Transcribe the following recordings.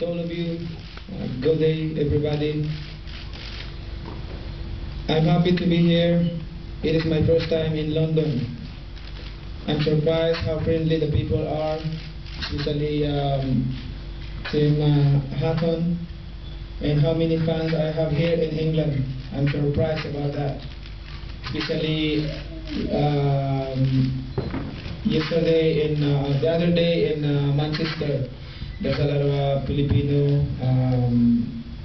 to all of you. Good day, everybody. I'm happy to be here. It is my first time in London. I'm surprised how friendly the people are, especially Tim Hatton, and how many fans I have here in England. I'm surprised about that. Especially yesterday, the other day in Manchester, there's a lot of Filipino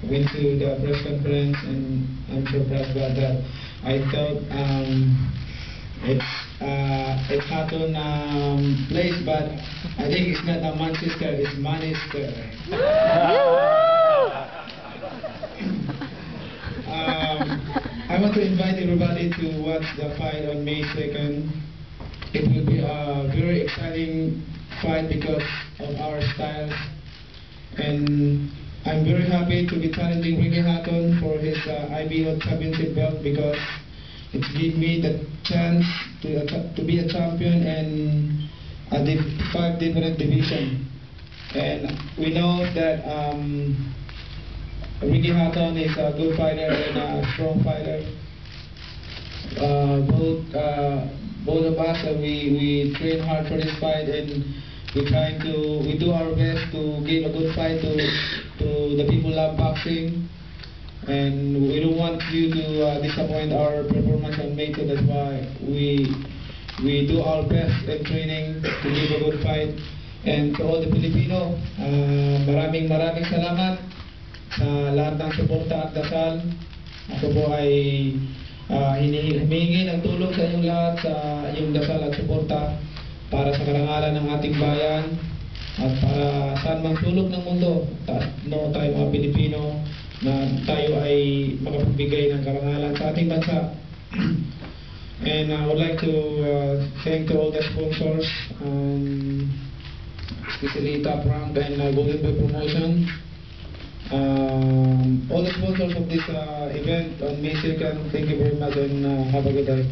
went to the press conference, and I'm surprised about that. I thought it's Hatton place, but I think it's not Manchester, it's Manchester. I want to invite everybody to watch the fight on May 2nd. It will be a very exciting fight because of our styles, and I'm very happy to be challenging Ricky Hatton for his IBO championship belt, because it gives me the chance to be a champion in a 5 different divisions. And we know that Ricky Hatton is a good fighter and a strong fighter. Both of us, we train hard for this fight, and we do our best to give a good fight to the people who love boxing, and we don't want you to disappoint our performance on May 2. That's why we do our best in training to give a good fight. And to all the Filipino, maraming salamat sa lahat ng suporta at dasal. Ako po ay humihingi ng tulong sa inyong lahat, sa inyong dasal at suporta para sa karangalan ng ating bayan at para saan mang sulok ng mundo tayo mga Pilipino na tayo ay makapagbigay ng karangalan sa ating bansa. And I would like to thank to all the sponsors, especially Top Rank and Golden Boy Promotion. All the sponsors of this event on May 2nd, thank you very much, and have a good day.